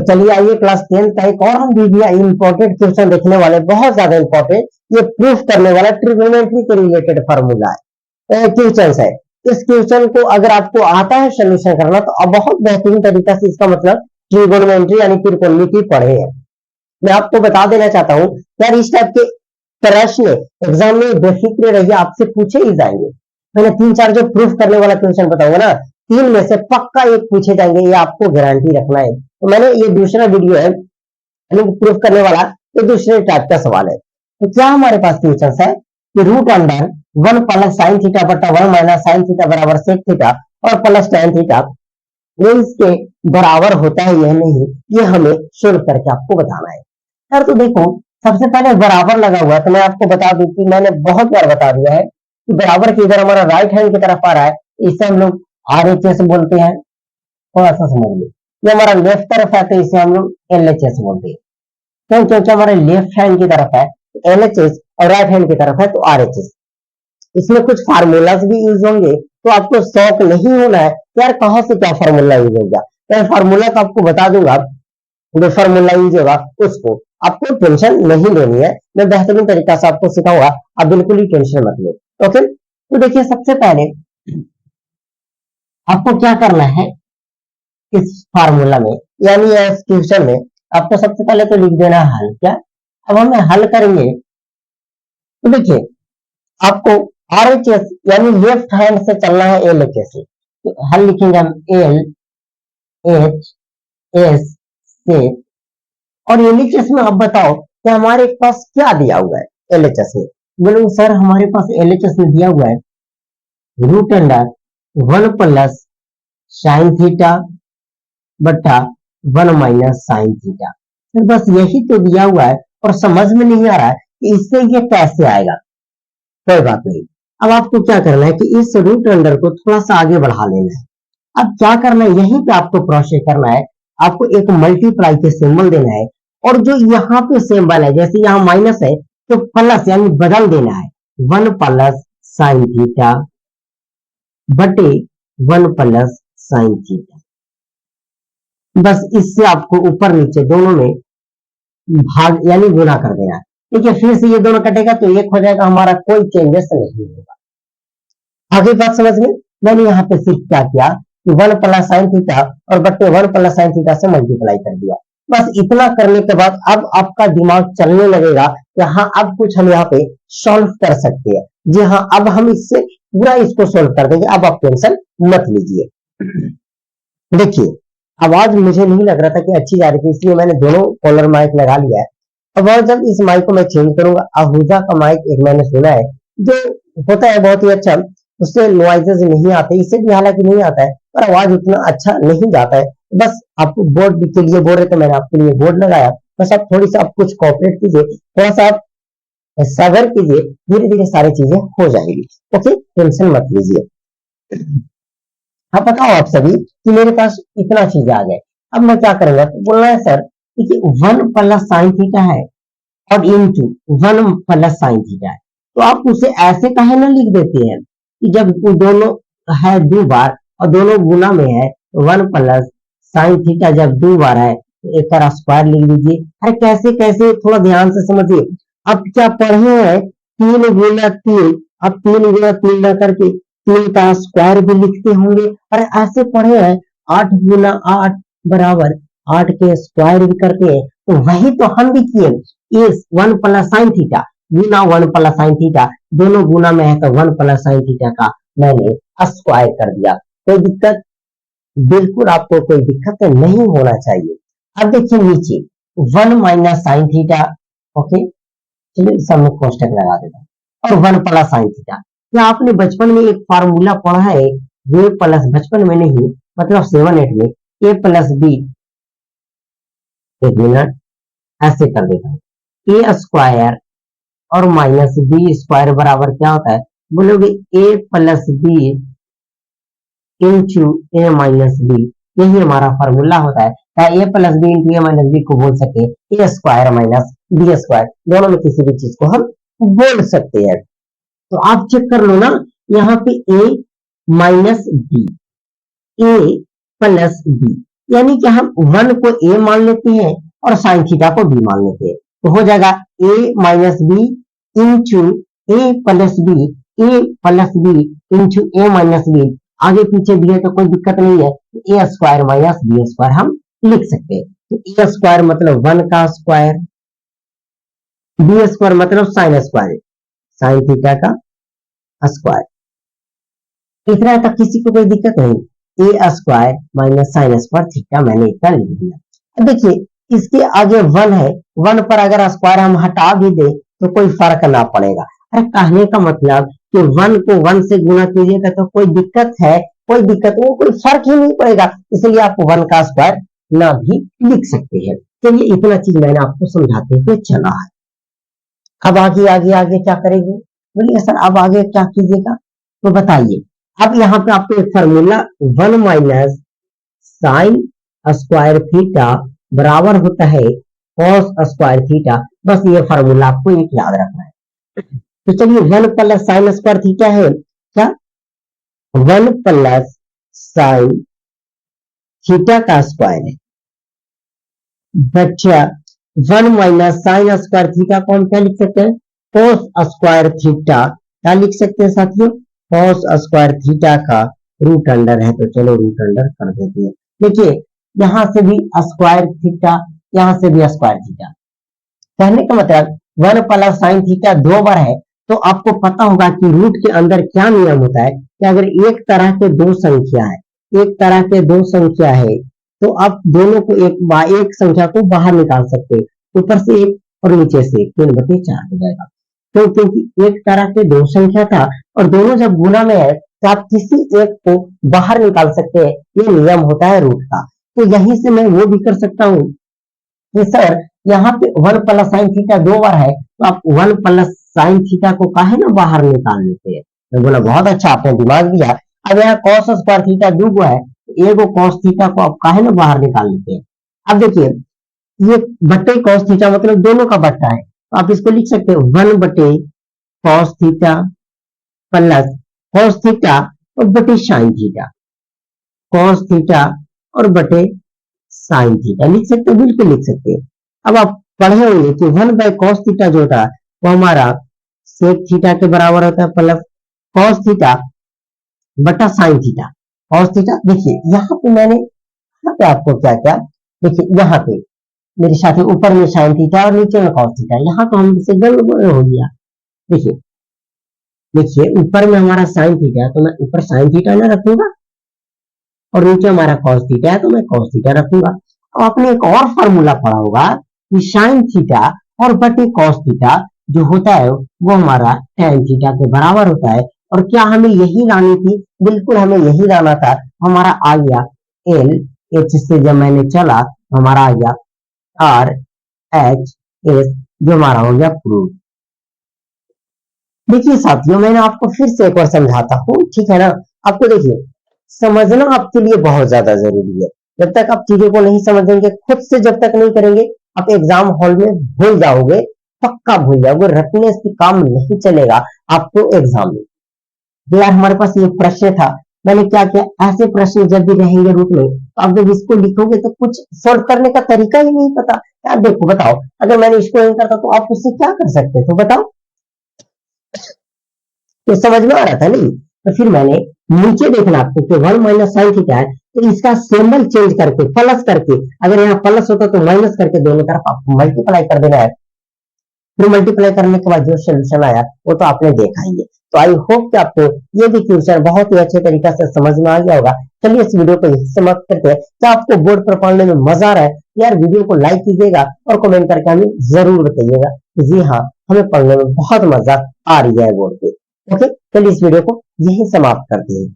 चलिए आइए क्लास 10 का एक और हम वीडियो इंपॉर्टेंट क्वेश्चन देखने वाले, बहुत ज्यादा इंपॉर्टेंट, ये प्रूफ करने वाला ट्रिग्नोमेट्री के रिलेटेड फार्मूला है, क्वेश्चन है। इस क्वेश्चन को अगर आपको आता है सोल्यूशन करना तो अब बहुत बेहतरीन तरीका से इसका मतलब ट्रिग्नोमेट्री यानी त्रिकोणमिति पढ़े हैं। मैं आपको बता देना चाहता हूं यार, इस टाइप के प्रश्न एग्जाम में बेफिक्र रहिए, आपसे पूछे ही जाएंगे। मैंने 3-4 जो प्रूफ करने वाला क्वेश्चन बताऊंगा ना, 3 में से पक्का एक पूछे जाएंगे, ये आपको गारंटी रखना है। तो मैंने ये दूसरा वीडियो है प्रूफ करने वाला, ये दूसरे टाइप का सवाल है। तो क्या हमारे पास क्वेश्चन है कि root under 1 plus sine theta बटा 1 माइनस साइन थीटा बराबर सेक थीटा और प्लस tan थीटा ये इसके बराबर होता है यह नहीं, ये हमें सोल्व करके आपको बताना है। सर तो देखो, सबसे पहले बराबर लगा हुआ है, तो मैं आपको बता दूं कि मैंने बहुत बार बता दिया है कि बराबर की इधर हमारा राइट हैंड की तरफ आ रहा है, इसे हम लोग RHS बोलते हैं। थोड़ा सा समझ लो, ये हमारा लेफ्ट तरफ है तो इसे हम लोग LHS बोलते हैं। क्यों? क्योंकि हमारे लेफ्ट हैंड की तरफ है LHS और राइट हैंड की तरफ है तो RHS। इसमें कुछ फार्मूलाज भी यूज होंगे, तो आपको शौक नहीं होना है यार कहां से क्या फार्मूला यूज होगा, मैं फार्मूला तो आपको बता दूंगा, जो फार्मूला यूज होगा उसको आपको टेंशन नहीं लेनी है, मैं बेहतरीन तरीका से आपको सिखाऊंगा, आप बिल्कुल ही टेंशन मत लो। ओके, तो देखिए सबसे पहले आपको क्या करना है इस फार्मूला में, यानी इस क्वेश्चन में आपको सबसे पहले तो लिख देना हल। क्या अब हमें हल करेंगे तो देखिए आपको RHS यानी लेफ्ट हैंड से चलना है LHS से, तो हल लिखेंगे हम LHS से, और LHS में अब बताओ कि हमारे पास क्या दिया हुआ है LHS में। बोलो सर हमारे पास LHS में दिया हुआ है root under 1 plus sine theta बटा 1 माइनस साइन थीटा। तो बस यही तो दिया हुआ है और समझ में नहीं आ रहा है कि इससे ये कैसे आएगा। कोई बात नहीं, अब आपको क्या करना है कि इस रूट अंडर को थोड़ा सा आगे बढ़ा लेना है। अब क्या करना है, यहीं पे आपको प्रोसेस करना है, आपको एक मल्टीप्लाई के सिंबल देना है, और जो यहाँ पे सिंबल है जैसे यहाँ माइनस है तो प्लस यानी बदल देना है, 1 प्लस साइन थीटा बटे 1 प्लस साइन थीटा। बस इससे आपको ऊपर नीचे दोनों में भाग यानी गुना कर देना है। देखिए फिर से ये दोनों कटेगा तो एक हो जाएगा, हमारा कोई चेंजेस नहीं होगा। आगे बात समझ में, मैंने यहाँ पे सिर्फ क्या किया कि 1 प्लस साइन थीटा और बट्टे 1 प्लस साइन थीटा से मल्टीप्लाई कर दिया। बस इतना करने के बाद अब आपका दिमाग चलने लगेगा कि हाँ अब कुछ हम यहाँ पे सॉल्व कर सकते हैं। जी हाँ, अब हम इससे पूरा इसको सॉल्व कर देंगे, अब आप टेंशन मत लीजिए। देखिए आवाज मुझे नहीं लग रहा था कि अच्छी जा रही थी, इसलिए मैंने दोनों कॉलर माइक लगा लिया है। अब और जब इस माइक को मैं चेंज करूंगा, आहूजा का माइक एक मैंने सुना है जो होता है बहुत ही अच्छा, उससे नॉइजेस नहीं आते, इससे भी हालांकि नहीं आता है पर आवाज उतना अच्छा नहीं जाता है। बस आपको बोर्ड के लिए बोल रहे थे, मैंने आपके लिए बोर्ड लगाया, बस आप थोड़ी सा आप कुछ कॉपरेट कीजिए, थोड़ा सा आप सबर कीजिए, धीरे धीरे सारी चीजें हो जाएगी। ओके, टेंशन मत लीजिए। अब बताओ आप सभी कि मेरे पास इतना चीज आ गए, अब मैं क्या करूंगा, तो बोलना है सर देखिए 1 प्लस साइन थीटा है और इनटू 1 प्लस साइन थीटा है, तो आप उसे ऐसे काहे ना लिख देते हैं कि जब दोनों है 2 बार और दोनों गुना में है, 1 प्लस साइन थीटा जब 2 बार है तो एक का स्क्वायर लिख लीजिए। अरे कैसे कैसे, थोड़ा ध्यान से समझिए। अब क्या पढ़े हैं 3 गुना 3, अब 3 गुना 3 ना करके 3 का स्क्वायर भी लिखते होंगे, और ऐसे पढ़े हैं 8 गुना 8 बराबर 8 के स्क्वायर भी करते हैं, तो वही तो हम भी किए। इस 1 प्लस साइन थीटा गुना 1 प्लस साइन थीटा, दोनों गुना में है तो 1 प्लस साइन थीटा का मैंने स्क्वायर कर दिया। कोई दिक्कत? बिल्कुल आपको कोई दिक्कत नहीं होना चाहिए। अब देखिए नीचे 1 माइनस साइन थीटा, ओके चलिए सब में कोष्टक लगा देता हूँ, और 1 प्लस साइन थीटा। क्या आपने बचपन में एक फार्मूला पढ़ा है, ए प्लस, बचपन में नहीं मतलब 7-8 में, ए प्लस बी, एक मिनट ऐसे कर देता हूँ, ए स्क्वायर और माइनस बी स्क्वायर बराबर क्या होता है, बोलोगे ए plus B into A minus B, यही हमारा फार्मूला होता है। ए plus B into A minus B को बोल सकते हैं ए स्क्वायर माइनस बी स्क्वायर, दोनों में किसी भी चीज को हम बोल सकते हैं। तो आप चेक कर लो ना, यहाँ पे ए minus B, A plus B, यानी कि हम 1 को a मान लेते हैं और साइन थीटा को b मान लेते हैं, तो हो जाएगा a minus B into A plus B, A plus B into A minus B. आगे पीछे भी है तो कोई दिक्कत नहीं है, A square minus B square हम लिख सकते हैं। तो ए स्क्वायर मतलब 1 का स्क्वायर, बी स्क्वायर मतलब साइन स्क्वायर, साइन थीटा का स्क्वायर। इतना तक किसी को कोई दिक्कत नहीं, A square minus sine square theta मैंने इतना लिख दिया। अब देखिए इसके आगे 1 है, 1 पर अगर स्क्वायर हम हटा भी दे तो कोई फर्क ना पड़ेगा। अरे कहने का मतलब कि 1 को 1 से गुणा कीजिएगा तो कोई दिक्कत है, कोई दिक्कत नहीं, कोई फर्क ही नहीं पड़ेगा, इसलिए आप 1 का स्क्वायर ना भी लिख सकते हैं। चलिए इतना चीज मैंने आपको समझाते हुए चला है। अब आगे आगे आगे क्या करेंगे, बोलिए सर अब आगे क्या कीजिएगा, तो बताइए। अब यहाँ पे आपको एक formula 1 minus sine square theta बराबर होता है कॉस स्क्वायर थीटा, बस ये फॉर्मूला आपको एक याद रखना है। तो चलिए 1 प्लस साइन स्क्वायर थीटा है क्या, 1 प्लस साइन थीटा का स्क्वायर है, बच्चा 1 माइनस साइन स्क्वायर थीटा को हम क्या लिख सकते हैं, कॉस स्क्वायर थीटा। क्या लिख सकते हैं साथियों, कॉस स्क्वायर थीटा का रूट अंडर है, तो चलो रूट अंडर कर देते हैं। देखिए यहां से भी स्क्वायर थीटा, यहां से भी स्क्वायर थीटा। कहने का मतलब 1 प्लस साइन थीटा 2 बार है, तो आपको पता होगा कि रूट के अंदर क्या नियम होता है कि अगर एक तरह के दो संख्या है, एक तरह के दो संख्या है, तो आप दोनों को एक संख्या को बाहर निकाल सकते हैं, ऊपर से एक और नीचे से 3/4 हो जाएगा। तो क्योंकि एक तरह के दो संख्या था और दोनों जब गुना में है तो आप किसी एक को बाहर निकाल सकते हैं, ये नियम होता है रूट का। तो यहीं से मैं वो भी कर सकता हूँ कि सर यहाँ पे 1 प्लस साइन थीटा 2 बार है, तो आप 1 प्लस साइन थीटा को काहे ना बाहर निकाल लेते हैं। मैं बोला बहुत अच्छा आपने दिमाग दिया। अब यहाँ कॉस स्क्वायर थीटा 2 गो है, एगो कॉस थीटा को आप काहे ना बाहर निकाल लेते हैं। अब देखिए ये बटे कॉस थीटा मतलब दोनों का बट्टा है, तो आप इसको लिख सकते हैं 1 बटे cos theta plus cos theta और बटे साइन थीटा, कॉस थीटा और बटे साइन थीटा लिख सकते हैं, बिल्कुल लिख सकते हैं। अब आप पढ़े होंगे कि 1 बाय कॉस थीटा जो होता है वो हमारा सेक थीटा के बराबर होता है प्लस कॉस थीटा बटा साइन थीटा। कॉस थीटा देखिए यहाँ पे मैंने, यहाँ पे आपको क्या क्या, देखिए यहाँ पे मेरे साथ ऊपर में साइन थीटा और नीचे में कॉस थीटा, यहाँ तो हमसे गड़बड़ हो गया। देखिए देखिए ऊपर में हमारा साइन थीटा है तो मैं ऊपर साइन थीटा ना रखूंगा, और नीचे हमारा कॉस थीटा है तो मैं कॉस थीटा रखूंगा। अब आपने एक और फॉर्मूला पढ़ा होगा कि साइन थीटा और बटे कॉस थीटा जो होता है वो हमारा tan थीटा के बराबर होता है। और क्या हमें यही लानी थी, बिल्कुल हमें यही लाना था। हमारा आ गया एल एच से जब मैंने चला हमारा आ गया आर एच एस, जो हमारा हो गया प्रूफ। देखिए साथियों मैंने आपको फिर से एक बार समझाता हूँ, ठीक है ना। आपको देखिए समझना आपके लिए बहुत ज्यादा जरूरी है। जब तक आप चीजों को नहीं समझेंगे, खुद से जब तक नहीं करेंगे, आप एग्जाम हॉल में भूल जाओगे, पक्का भूल जाओगे, रटने से काम नहीं चलेगा आपको एग्जाम में। तो यार हमारे पास ये प्रश्न था, मैंने क्या किया, ऐसे प्रश्न जब भी रहेंगे रूट में तो आप जब इसको लिखोगे तो कुछ सॉल्व करने का तरीका ही नहीं पता। यार देखो बताओ, अगर मैंने इसको नहीं करता तो आप उससे क्या कर सकते तो बताओ, तो समझ में आ रहा था नहीं। तो फिर मैंने नीचे देखना आपको कि 1 माइनस साइन थीटा है, तो इसका सिंबल चेंज करके प्लस करके, अगर यहाँ प्लस होता तो माइनस करके दोनों तरफ आपको मल्टीप्लाई कर देना है। फिर मल्टीप्लाई करने के बाद जो सोल्यूशन आया वो तो आपने देखा ही है। तो आई होप कि आपको ये भी क्वेश्चन बहुत ही अच्छे तरीके से समझ में आ गया होगा। चलिए इस वीडियो को समाप्त करते हैं। क्या आपको बोर्ड पर पढ़ने में मजा आ रहा है, यार वीडियो को लाइक कीजिएगा और कमेंट करके हमें जरूर बताइएगा जी हाँ हमें पढ़ने में बहुत मजा आ रही है बोर्ड पे। ओके चलिए इस वीडियो को यही समाप्त करते हैं।